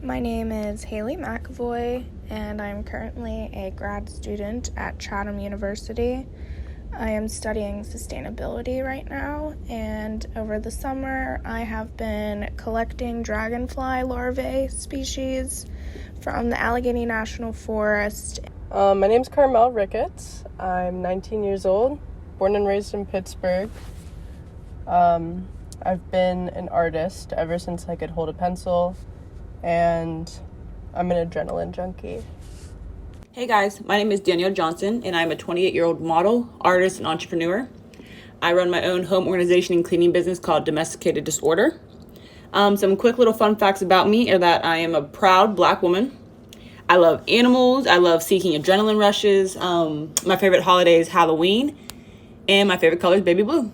My name is Hayley McEvoy, and I'm currently a grad student at Chatham University. I am studying sustainability right now, and over the summer I have been collecting dragonfly larvae species from the Allegheny National Forest. My name's Carmel Ricketts. I'm 19 years old, born and raised in Pittsburgh. I've been an artist ever since I could hold a pencil, and I'm an adrenaline junkie. Hey guys, my name is Danielle Johnson, and I'm a 28-year-old model, artist, and entrepreneur. I run my own home organization and cleaning business called Domesticated Disorder. Some quick little fun facts about me are that I am a proud Black woman. I love animals. I love seeking adrenaline rushes. My favorite holiday is Halloween, and my favorite color is baby blue.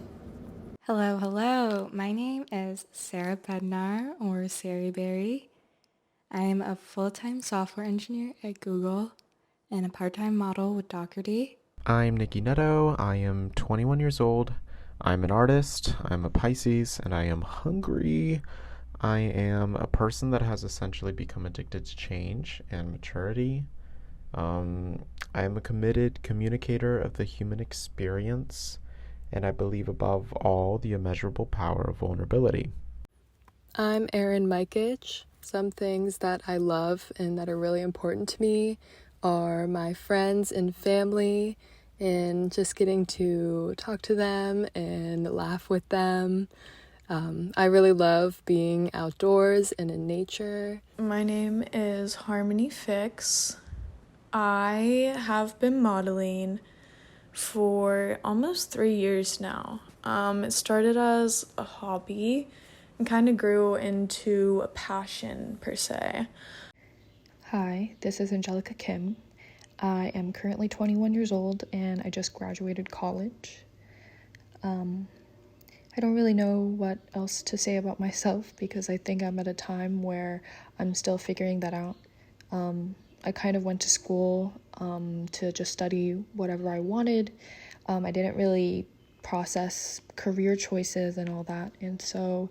Hello. My name is Sara Bednar, or Sari Berry. I am a full-time software engineer at Google and a part-time model with Doherty. I'm Nicky Neto. I am 21 years old. I'm an artist. I'm a Pisces, and I am hungry. I am a person that has essentially become addicted to change and maturity. I am a committed communicator of the human experience, and I believe above all the immeasurable power of vulnerability. I'm Erin Mykich. Some things that I love and that are really important to me are my friends and family, and just getting to talk to them and laugh with them. I really love being outdoors and in nature. My name is Harmony Fix. I have been modeling for almost 3 years now. It started as a hobby and kind of grew into a passion per se. Hi, this is Angelica Kim. I am currently 21 years old and I just graduated college. I don't really know what else to say about myself because I think I'm at a time where I'm still figuring that out. I kind of went to school to just study whatever I wanted. I didn't really process career choices and all that, and so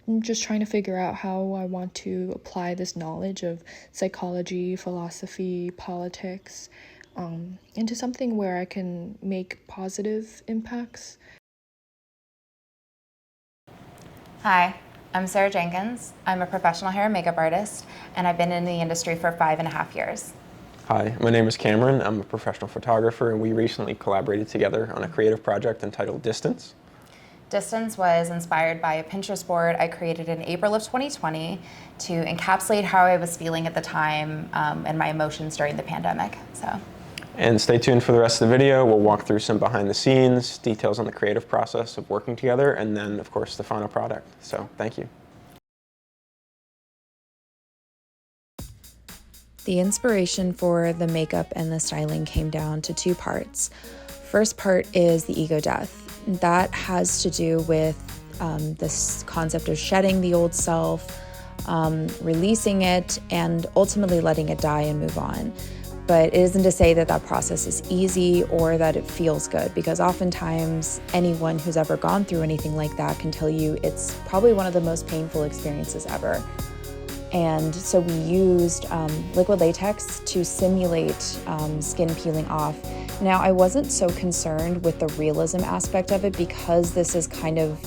I'm just trying to figure out how I want to apply this knowledge of psychology, philosophy, politics, into something where I can make positive impacts. Hi, I'm Sara Jenkins. I'm a professional hair and makeup artist, and I've been in the industry for 5.5 years. Hi, my name is Cameron. I'm a professional photographer, and we recently collaborated together on a creative project entitled Distance. Distance was inspired by a Pinterest board I created in April of 2020 to encapsulate how I was feeling at the time and my emotions during the pandemic. And stay tuned for the rest of the video. We'll walk through some behind the scenes, details on the creative process of working together, and then, of course, the final product. So, thank you. The inspiration for the makeup and the styling came down to two parts. First part is the ego death. That has to do with this concept of shedding the old self, releasing it, and ultimately letting it die and move on. But it isn't to say that that process is easy or that it feels good, because oftentimes anyone who's ever gone through anything like that can tell you it's probably one of the most painful experiences ever. And so we used liquid latex to simulate skin peeling off. Now, I wasn't so concerned with the realism aspect of it because this is kind of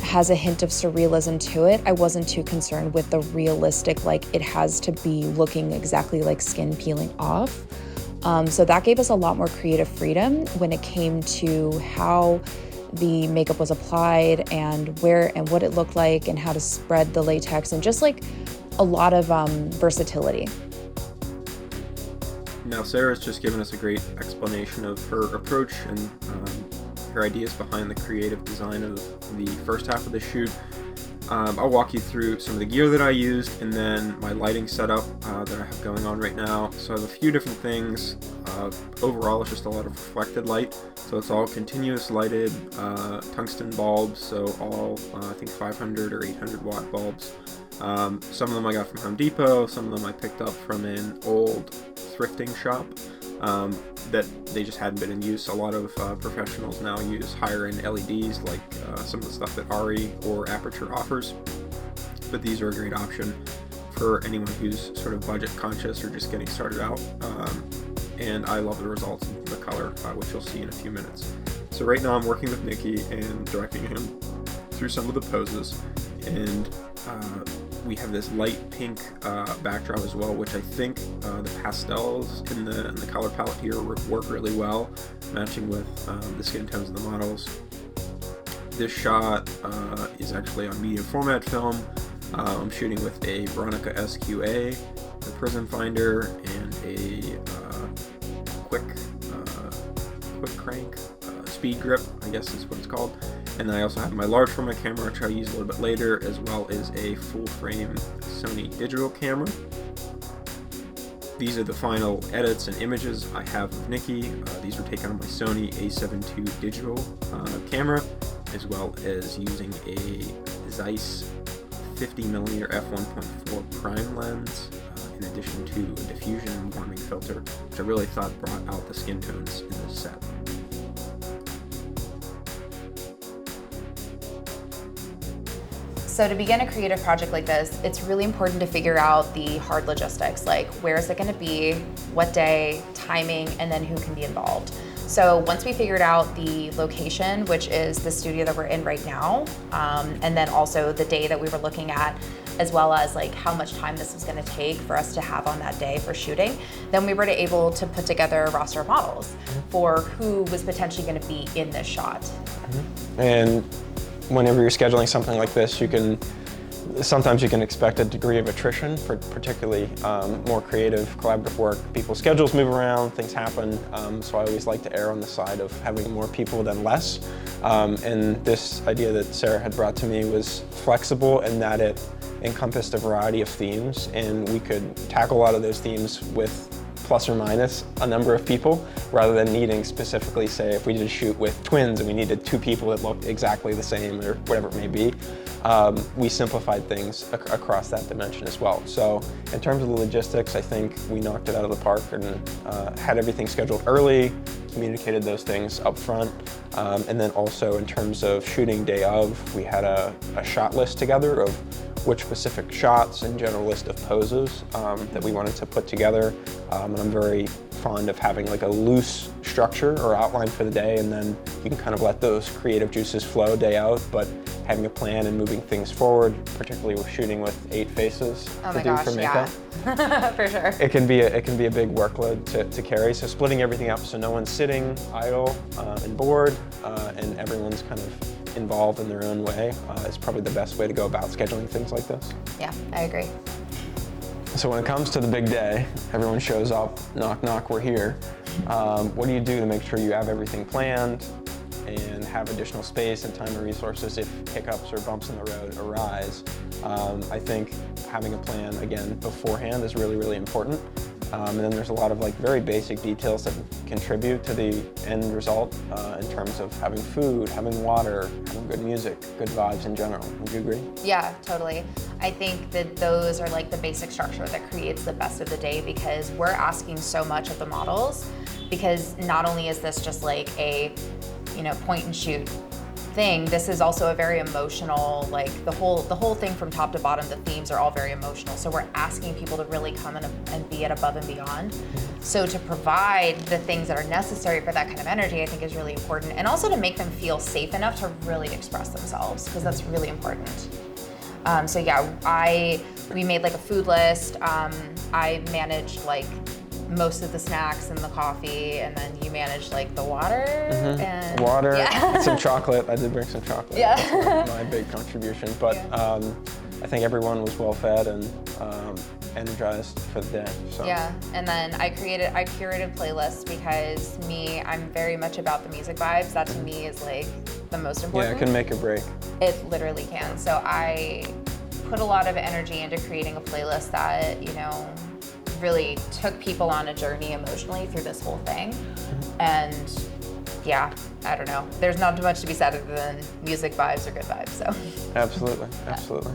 has a hint of surrealism to it. I wasn't too concerned with the realistic, like it has to be looking exactly like skin peeling off. So that gave us a lot more creative freedom when it came to how the makeup was applied and where and what it looked like and how to spread the latex, and just like a lot of versatility. Now, Sarah's just given us a great explanation of her approach and her ideas behind the creative design of the first half of the shoot. I'll walk you through some of the gear that I used and then my lighting setup that I have going on right now. So I have a few different things. Overall, it's just a lot of reflected light. So it's all continuous lighted tungsten bulbs, so all I think 500 or 800 watt bulbs. Some of them I got from Home Depot, some of them I picked up from an old thrifting shop that they just hadn't been in use. A lot of professionals now use higher end LEDs like some of the stuff that Ari or Aperture offers, but these are a great option for anyone who's sort of budget conscious or just getting started out. And I love the results and the color, which you'll see in a few minutes. So right now I'm working with Nicky and directing him through some of the poses, and we have this light pink backdrop as well, which I think the pastels in the color palette here work really well, matching with the skin tones of the models. This shot is actually on medium format film. I'm shooting with a Veronica SQA, a prism finder, and a quick crank speed grip, I guess is what it's called. And then I also have my large format camera, which I'll use a little bit later, as well as a full frame Sony digital camera. These are the final edits and images I have of Nicky. These were taken on my Sony a7 II digital camera, as well as using a Zeiss 50mm f1.4 prime lens, in addition to a diffusion and warming filter, which I really thought brought out the skin tones in this set. So to begin a creative project like this, it's really important to figure out the hard logistics, like where is it going to be, what day, timing, and then who can be involved. So once we figured out the location, which is the studio that we're in right now, and then also the day that we were looking at, as well as like how much time this was going to take for us to have on that day for shooting, then we were able to put together a roster of models for who was potentially going to be in this shot. And whenever you're scheduling something like this, sometimes you can expect a degree of attrition, particularly more creative, collaborative work. People's schedules move around, things happen, so I always like to err on the side of having more people than less. And this idea that Sara had brought to me was flexible in that it encompassed a variety of themes, and we could tackle a lot of those themes with plus or minus a number of people, rather than needing specifically, say, if we did a shoot with twins and we needed 2 people that looked exactly the same or whatever it may be, we simplified things across that dimension as well. So in terms of the logistics, I think we knocked it out of the park and had everything scheduled early, communicated those things up front, and then also in terms of shooting day of, we had a shot list together of which specific shots and general list of poses that we wanted to put together. And I'm very fond of having like a loose structure or outline for the day, and then you can kind of let those creative juices flow day out, but having a plan and moving things forward, particularly with shooting with 8 faces to do for makeup. Yeah. For sure. It can be a big workload to carry, so splitting everything up so no one's sitting idle and bored, and everyone's kind of involved in their own way is probably the best way to go about scheduling things like this. Yeah, I agree. So when it comes to the big day, everyone shows up, knock, knock, we're here. What do you do to make sure you have everything planned and have additional space and time and resources if hiccups or bumps in the road arise? I think having a plan, again, beforehand is really, really important. And then there's a lot of like very basic details that contribute to the end result in terms of having food, having water, having good music, good vibes in general. Would you agree? Yeah, totally. I think that those are like the basic structure that creates the best of the day, because we're asking so much of the models, because not only is this just like a, point and shoot thing, this is also a very emotional, like the whole thing from top to bottom, the themes are all very emotional. So we're asking people to really come in and be at above and beyond. So to provide the things that are necessary for that kind of energy, I think is really important. And also to make them feel safe enough to really express themselves, because that's really important. So yeah, we made like a food list. I managed like most of the snacks and the coffee, and then you managed like the water and water, yeah. Some chocolate. I did bring some chocolate. Yeah. That's my big contribution. But I think everyone was well fed and energized for the day. So. Yeah, and then I curated playlists, because I'm very much about the music vibes. That to me is like the most important. Yeah, it can make or break. It literally can. So I put a lot of energy into creating a playlist that, really took people on a journey emotionally through this whole thing. And yeah, I don't know. There's not too much to be said other than music vibes are good vibes, so. Absolutely, absolutely.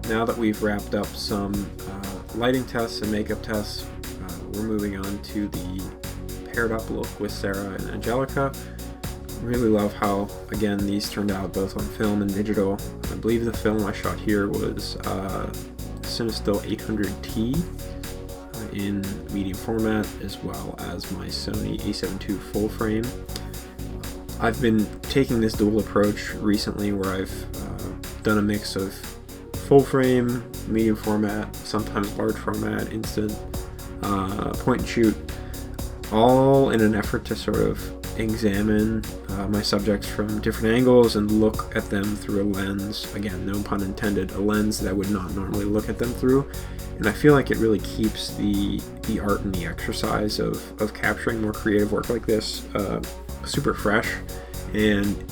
now that we've wrapped up some lighting tests and makeup tests, we're moving on to the paired up look with Sara and Angelica. Really love how, again, these turned out both on film and digital. I believe the film I shot here was Cinestill 800T in medium format, as well as my Sony a7 II full frame. I've been taking this dual approach recently where I've done a mix of full frame, medium format, sometimes large format, instant, point and shoot, all in an effort to sort of examine my subjects from different angles and look at them through a lens, again, no pun intended, a lens that I would not normally look at them through. And I feel like it really keeps the art and the exercise of capturing more creative work like this super fresh, and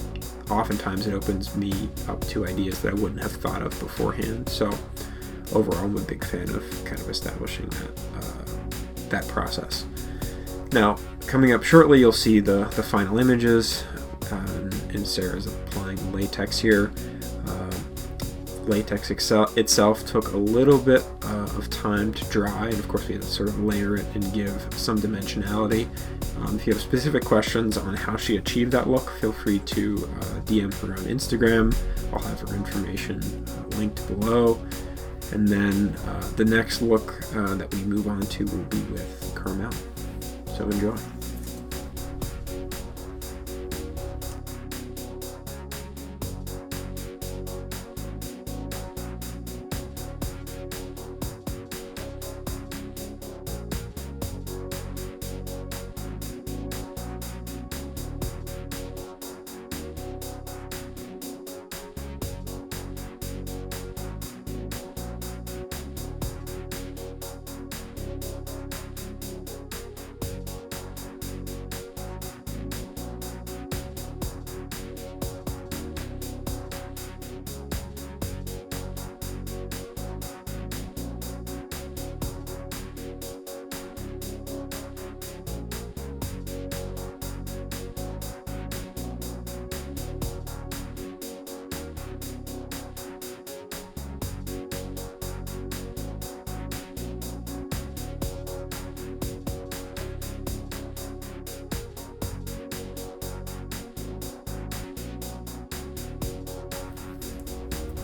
oftentimes it opens me up to ideas that I wouldn't have thought of beforehand. So overall, I'm a big fan of kind of establishing that process. Now, coming up shortly, you'll see the final images, and Sara's applying latex here. Latex itself took a little bit of time to dry, and of course we had to sort of layer it and give some dimensionality. If you have specific questions on how she achieved that look, feel free to DM her on Instagram. I'll have her information linked below. And then the next look that we move on to will be with Carmel. So enjoy.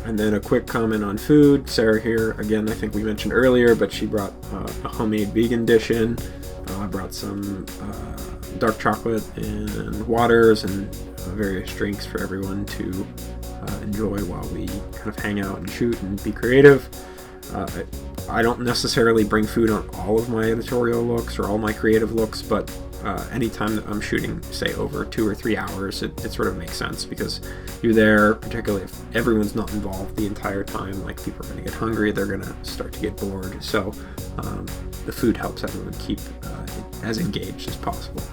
And then a quick comment on food. Sara here, again, I think we mentioned earlier, but she brought a homemade vegan dish in. I brought some dark chocolate and waters and various drinks for everyone to enjoy while we kind of hang out and shoot and be creative. I don't necessarily bring food on all of my editorial looks or all my creative looks, but anytime that I'm shooting, say, over 2 or 3 hours, it sort of makes sense, because you're there, particularly if everyone's not involved the entire time. Like, people are going to get hungry, they're going to start to get bored, so the food helps everyone keep as engaged as possible.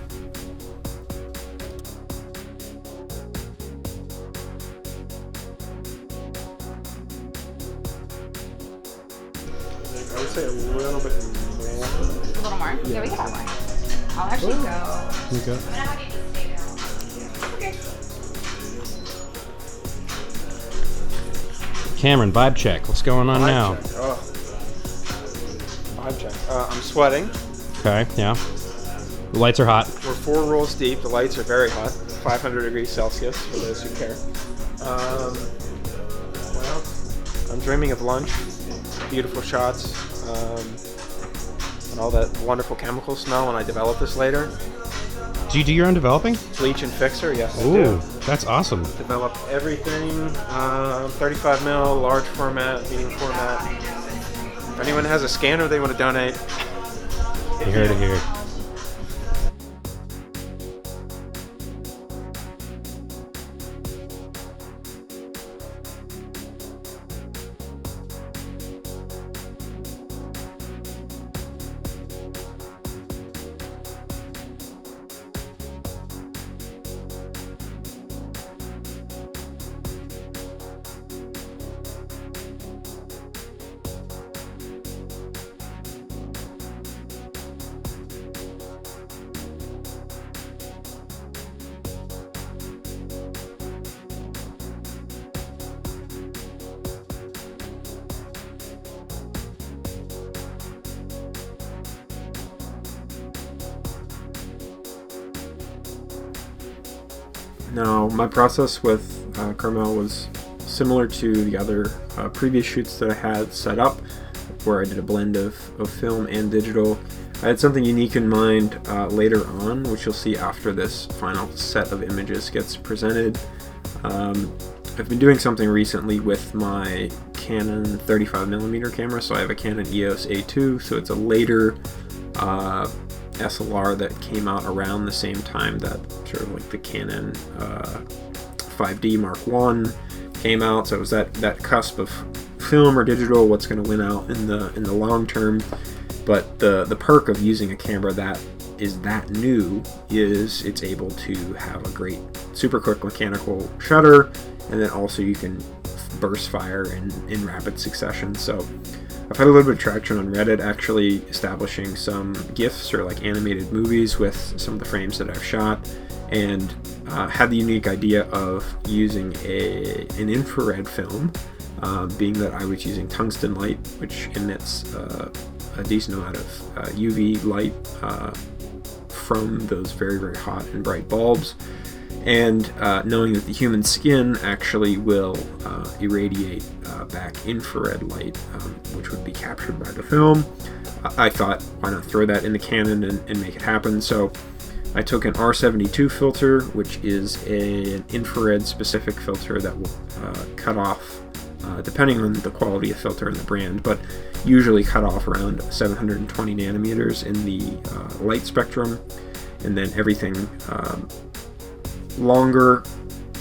I would say a little bit more. A little more? Yeah, we can have more. I'll actually go. Okay. I'm gonna have you just stay there. Okay. Cameron, vibe check. What's going on now? Check. Oh. Vibe check. I'm sweating. Okay, yeah. The lights are hot. We're 4 rolls deep. The lights are very hot. 500 degrees Celsius for those who care. Well, I'm dreaming of lunch. Beautiful shots. And all that wonderful chemical smell when I develop this later. Do you do your own developing? Bleach and fixer, yes. Ooh, I do. that's awesome. Develop everything. 35 mil, large format, medium format. If anyone has a scanner they want to donate. You heard it here. Now, my process with Carmel was similar to the other previous shoots that I had set up, where I did a blend of film and digital. I had something unique in mind later on, which you'll see after this final set of images gets presented. I've been doing something recently with my Canon 35mm camera, so I have a Canon EOS A2, so it's a later SLR that came out around the same time that sort of like the Canon 5D Mark I came out, so it was that cusp of film or digital, what's going to win out in the long term. But the perk of using a camera that is that new is it's able to have a great super quick mechanical shutter, and then also you can burst fire in rapid succession. So I've had a little bit of traction on Reddit, actually establishing some GIFs or like animated movies with some of the frames that I've shot, and had the unique idea of using an infrared film, being that I was using tungsten light, which emits a decent amount of UV light from those very, very hot and bright bulbs, and knowing that the human skin actually will irradiate back infrared light, which would be captured by the film. I thought, why not throw that in the Canon and make it happen? So I took an R72 filter, which is an infrared specific filter that will cut off, depending on the quality of filter and the brand, but usually cut off around 720 nanometers in the light spectrum, and then everything longer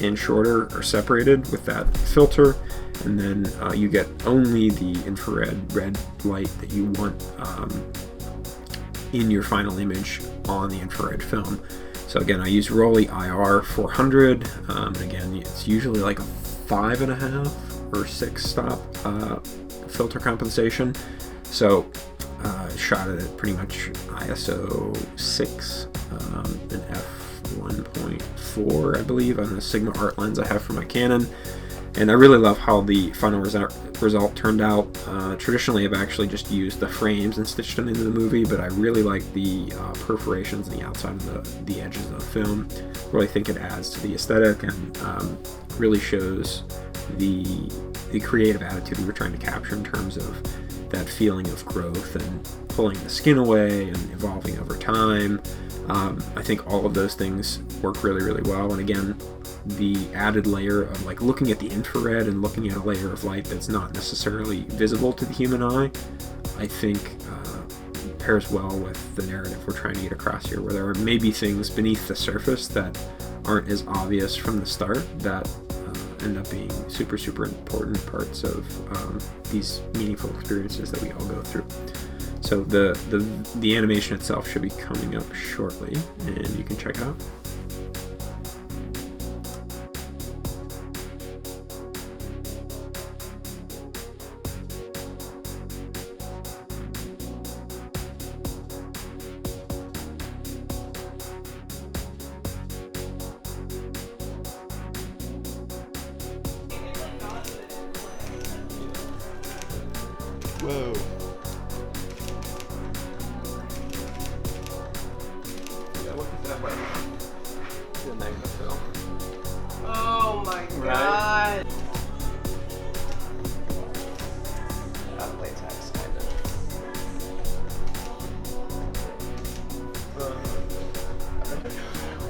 and shorter are separated with that filter, and then you get only the infrared red light that you want in your final image on the infrared film. So again, I use Rolly IR 400, and again, it's usually like a 5.5 or 6 stop filter compensation. So shot it at pretty much ISO 6 and f1.4, I believe, on the Sigma Art lens I have for my Canon. And I really love how the final result turned out. Traditionally, I've actually just used the frames and stitched them into the movie, but I really like the perforations on the outside of the edges of the film. I really think it adds to the aesthetic and really shows the creative attitude we were trying to capture in terms of that feeling of growth and pulling the skin away and evolving over time. I think all of those things work really, really well. And again, the added layer of like looking at the infrared and looking at a layer of light that's not necessarily visible to the human eye, I think pairs well with the narrative we're trying to get across here, where there are maybe things beneath the surface that aren't as obvious from the start that end up being super, super important parts of these meaningful experiences that we all go through. So the animation itself should be coming up shortly, and you can check it out. Whoa. Yeah, look at that one. The negative film. Oh my god. Out of latex, kind of.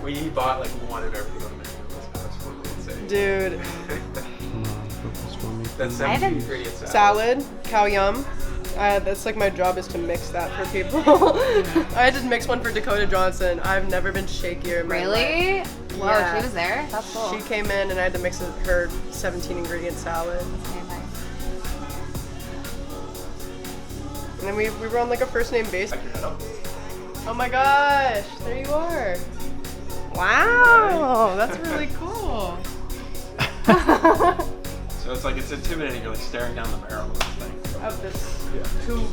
We bought like one of everything on the menu this past one, insane. Dude. That's I 17 haven't- ingredient Salad, cow yum. That's like my job is to mix that for people. I had to mix one for Dakota Johnson. I've never been shakier in my Really? life. Whoa, Yeah. she was there? That's cool. She came in and I had to mix her 17 ingredient salad. And then we were on like a first name basis. Oh my gosh, there you are. Wow, that's really cool. So it's like, it's intimidating. You're like staring down the barrel of this thing. Of this tube.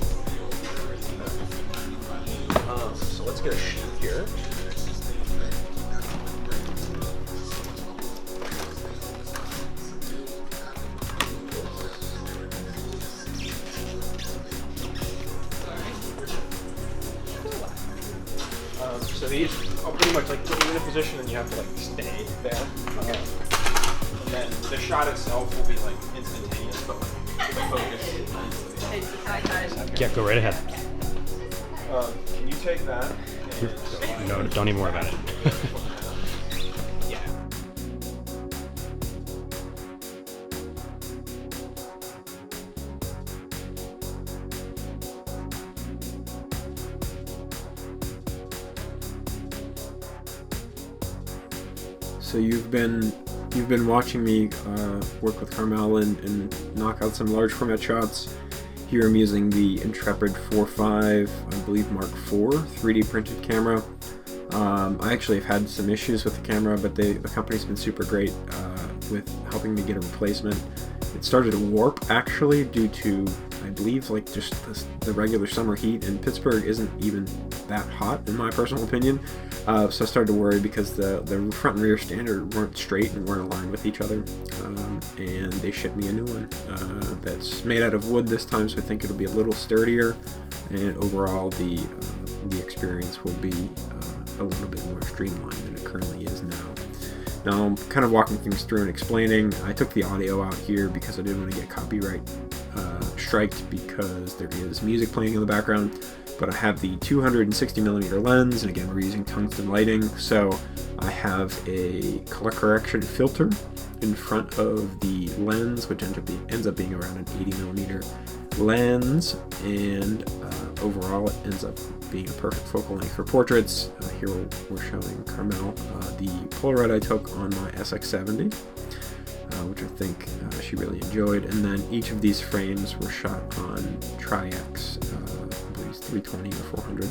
So let's get a sheet here. So these, I'll I'll pretty much like put you in a position and you have to like stay there. And then the shot itself will be like instantaneous, but like the focus. Yeah, go right ahead. Can you take that? No, don't even worry about it. Yeah. So you've been watching me work with Carmel and knock out some large format shots. Here I'm using the Intrepid 4.5, I believe Mark IV 3D printed camera. I actually have had some issues with the camera, but the company's been super great with helping me get a replacement. It started to warp actually due to, I believe, like just the regular summer heat, and Pittsburgh isn't even that hot in my personal opinion. So I started to worry because the front and rear standard weren't straight and weren't aligned with each other. And they shipped me a new one that's made out of wood this time, so I think it'll be a little sturdier, and overall the experience will be a little bit more streamlined than it currently is now. Now I'm kind of walking things through and explaining. I took the audio out here because I didn't want to get copyright striked because there is music playing in the background. But I have the 260mm lens, and again we're using tungsten lighting, so I have a color correction filter in front of the lens, which ends up being around an 80mm lens, and overall it ends up being a perfect focal length for portraits. Here we're showing Carmel the Polaroid I took on my SX70, which I think she really enjoyed, and then each of these frames were shot on Tri-X, I believe it's 320 or 400.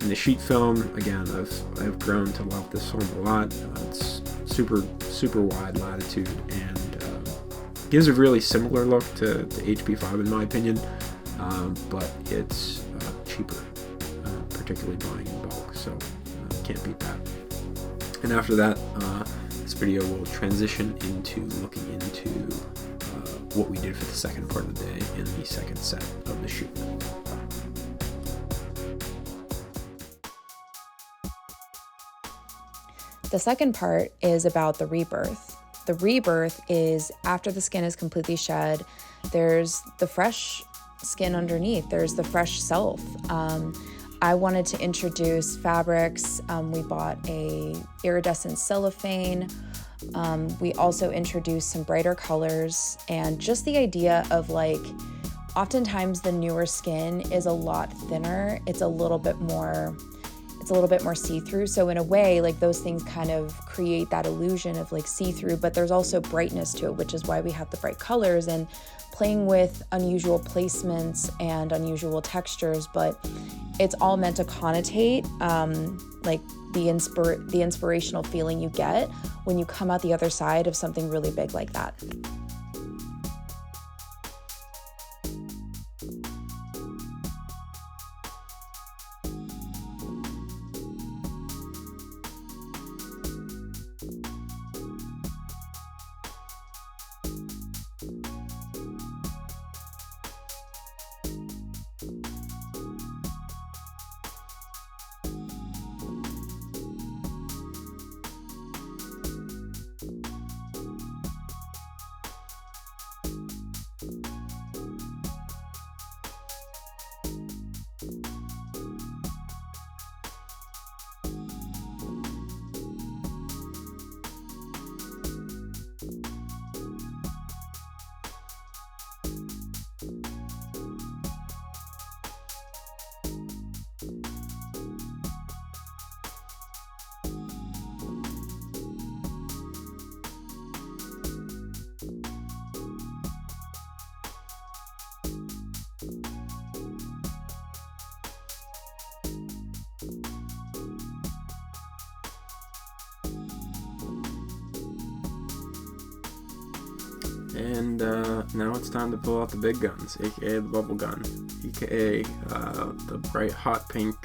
And the sheet film, again, I've grown to love this film a lot. It's super wide latitude and gives a really similar look to HP5 in my opinion, but it's cheaper, particularly buying in bulk, so can't beat that. And after that, this video will transition into looking into what we did for the second part of the day in the second set of the shoot. The second part is about the rebirth. The rebirth is after the skin is completely shed, there's the fresh skin underneath, there's the fresh self. I wanted to introduce fabrics. We bought a iridescent cellophane. We also introduced some brighter colors, and just the idea of like, oftentimes the newer skin is a lot thinner. It's a little bit more see-through. So in a way, like those things kind of create that illusion of like see-through, but there's also brightness to it, which is why we have the bright colors and playing with unusual placements and unusual textures, but it's all meant to connotate like the inspirational feeling you get when you come out the other side of something really big like that. And now it's time to pull out the big guns, aka the bubble gun, aka the bright hot pink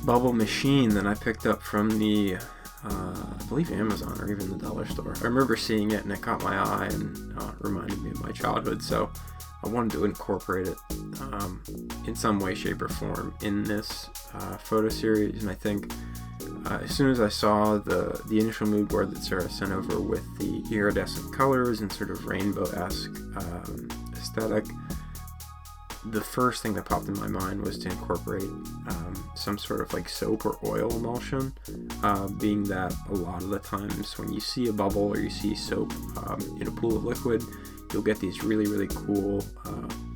bubble machine that I picked up from the, I believe Amazon or even the dollar store. I remember seeing it and it caught my eye and reminded me of my childhood, so I wanted to incorporate it in some way, shape, or form in this photo series. And I think as soon as I saw the initial mood board that Sara sent over with the iridescent colors and sort of rainbow-esque aesthetic, the first thing that popped in my mind was to incorporate some sort of like soap or oil emulsion, being that a lot of the times when you see a bubble or you see soap in a pool of liquid, you'll get these really, really cool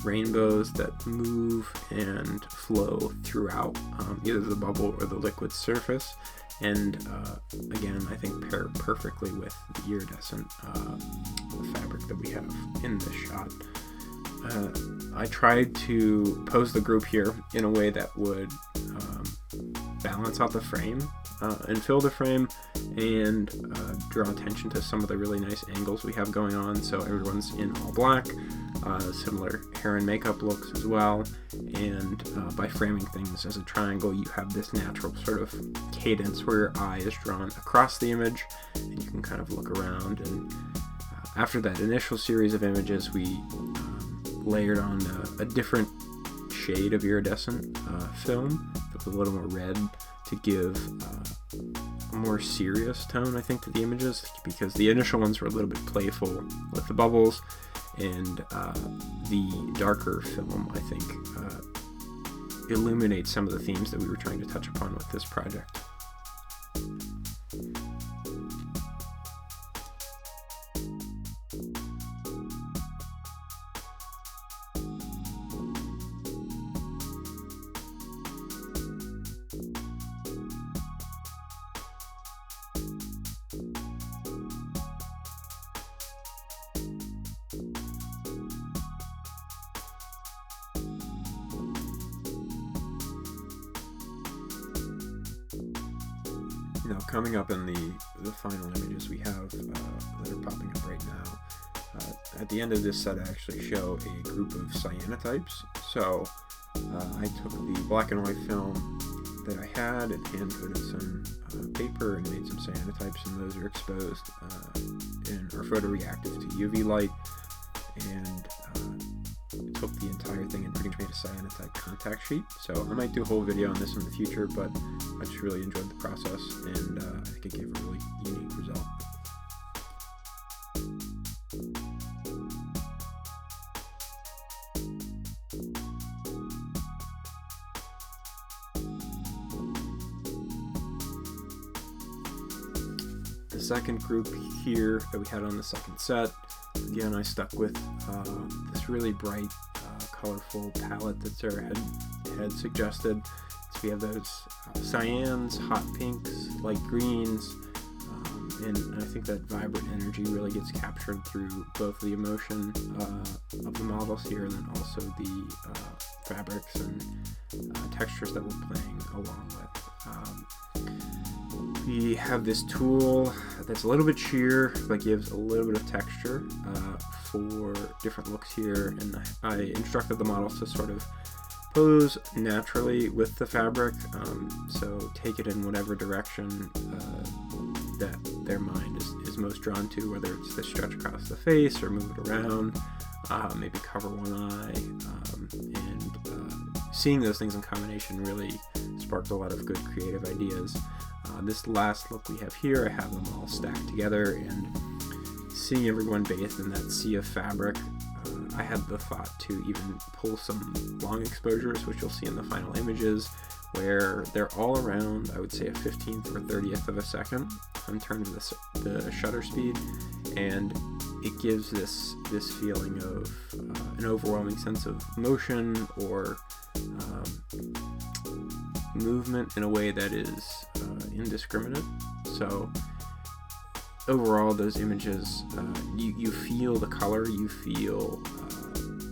rainbows that move and flow throughout either the bubble or the liquid surface. And again, I think pair perfectly with the iridescent fabric that we have in this shot. I tried to pose the group here in a way that would balance out the frame and fill the frame and draw attention to some of the really nice angles we have going on. So everyone's in all black, similar hair and makeup looks as well, and by framing things as a triangle, you have this natural sort of cadence where your eye is drawn across the image and you can kind of look around. And after that initial series of images, we layered on a different shade of iridescent film that was a little more red to give a more serious tone, I think, to the images, because the initial ones were a little bit playful with the bubbles, and the darker film, I think, illuminates some of the themes that we were trying to touch upon with this project. Now, coming up in the final images we have that are popping up right now, at the end of this set I actually show a group of cyanotypes. So I took the black and white film that I had and hand-coded some paper and made some cyanotypes, and those are exposed and are photoreactive to UV light, and took the entire thing and pretty much made a cyanotype contact sheet. So I might do a whole video on this in the future, but I just really enjoyed the process, and I think it gave a really unique result. The second group here that we had on the second set, again, I stuck with this really bright, colorful palette that Sara had suggested. So we have those cyans, hot pinks, light greens, and I think that vibrant energy really gets captured through both the emotion of the models here, and then also the fabrics and textures that we're playing along with. We have this tool that's a little bit sheer but gives a little bit of texture for different looks here, and I instructed the models to sort of pose naturally with the fabric, so take it in whatever direction that their mind is most drawn to, whether it's to stretch across the face or move it around, maybe cover one eye, and seeing those things in combination really sparked a lot of good creative ideas. This last look we have here, I have them all stacked together, and seeing everyone bathed in that sea of fabric, I had the thought to even pull some long exposures, which you'll see in the final images, where they're all around, I would say, a 15th or 30th of a second in terms of the shutter speed, and it gives this feeling of an overwhelming sense of motion or movement in a way that is indiscriminate. So overall, those images, you feel the color, you feel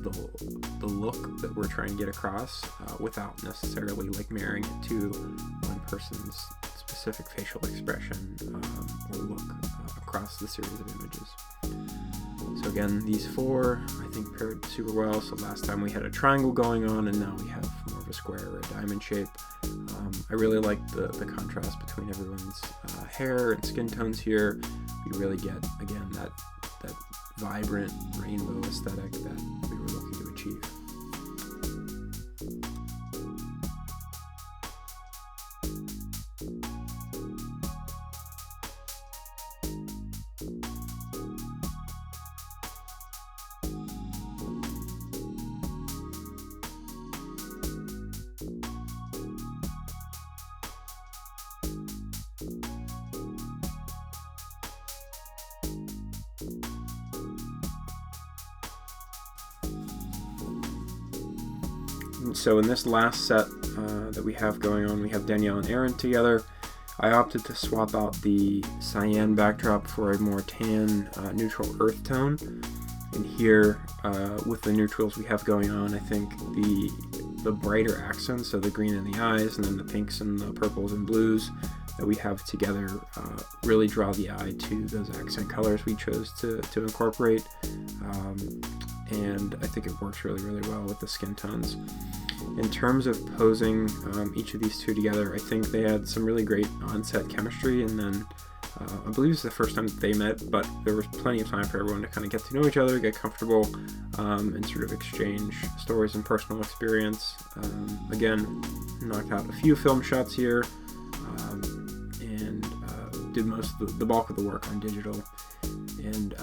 the look that we're trying to get across without necessarily like marrying it to one person's specific facial expression or look across the series of images. So again, these four I think paired super well. So last time we had a triangle going on, and now we have more of a square or a diamond shape. I really like the contrast between everyone's hair and skin tones here. You really get, again, that vibrant rainbow aesthetic that we were looking to achieve. So in this last set that we have going on, we have Danielle and Erin together. I opted to swap out the cyan backdrop for a more tan, neutral earth tone. And here, with the neutrals we have going on, I think the brighter accents, so the green in the eyes, and then the pinks and the purples and blues that we have together really draw the eye to those accent colors we chose to incorporate. And I think it works really, really well with the skin tones. In terms of posing each of these two together, I think they had some really great on-set chemistry, and then I believe it's the first time that they met, but there was plenty of time for everyone to kind of get to know each other, get comfortable, and sort of exchange stories and personal experience. Again, knocked out a few film shots here, and did most of the bulk of the work on digital, and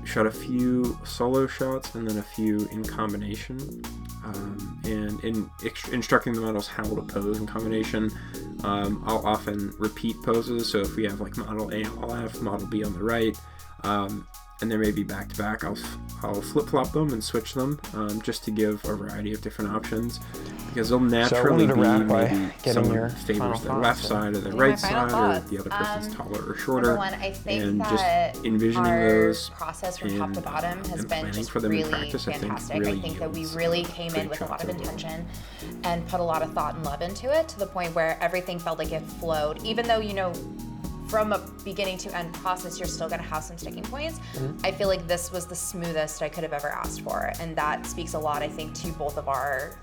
shot a few solo shots and then a few in combination, and in instructing the models how to pose in combination, I'll often repeat poses. So if we have like model A on the left, model B on the right, and there may be back to back, I'll flip-flop them and switch them, just to give a variety of different options, because they'll naturally be maybe someone favors their left side or their right side, or the other person's taller or shorter, I think and that just envisioning our those process from top to bottom has been just for them in really practice, fantastic. I think that we really came in with a lot of intention and put a lot of thought and love into it, to the point where everything felt like it flowed, even though, you know, from a beginning to end process, you're still gonna have some sticking points. I feel like this was the smoothest I could have ever asked for, and that speaks a lot, I think, to both of our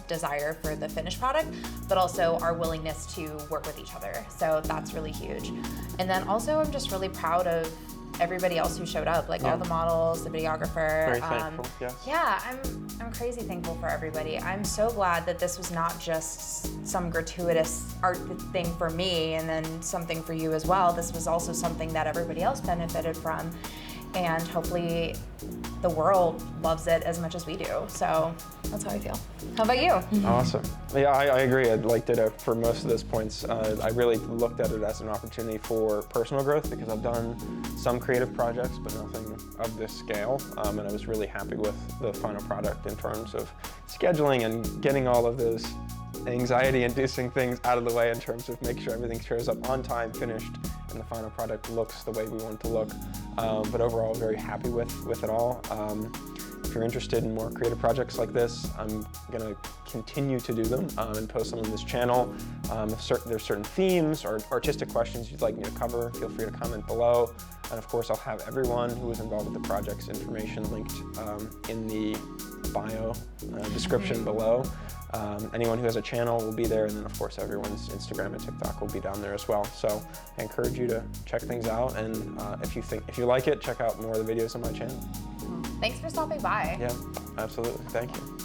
desire for the finished product, but also our willingness to work with each other. So that's really huge. And then also, I'm just really proud of everybody else who showed up, like all the models, the videographer. Very thankful, yes. Yeah, I'm crazy thankful for everybody. I'm so glad that this was not just some gratuitous art thing for me and then something for you as well. This was also something that everybody else benefited from, and hopefully the world loves it as much as we do. So that's how I feel. How about you? Awesome. Yeah, I agree. I liked it for most of those points. I really looked at it as an opportunity for personal growth, because I've done some creative projects, but nothing of this scale. And I was really happy with the final product in terms of scheduling and getting all of those anxiety-inducing things out of the way, in terms of making sure everything shows up on time, finished, and the final product looks the way we want it to look. But overall, very happy with it all. If you're interested in more creative projects like this, I'm going to continue to do them and post them on this channel. If there's certain themes or artistic questions you'd like me to cover, feel free to comment below. And of course, I'll have everyone who was involved with the project's information linked in the bio description below. Anyone who has a channel will be there, and then of course everyone's Instagram and TikTok will be down there as well. So I encourage you to check things out, and if you like it, check out more of the videos on my channel. Thanks for stopping by. Yeah, absolutely. Thank you.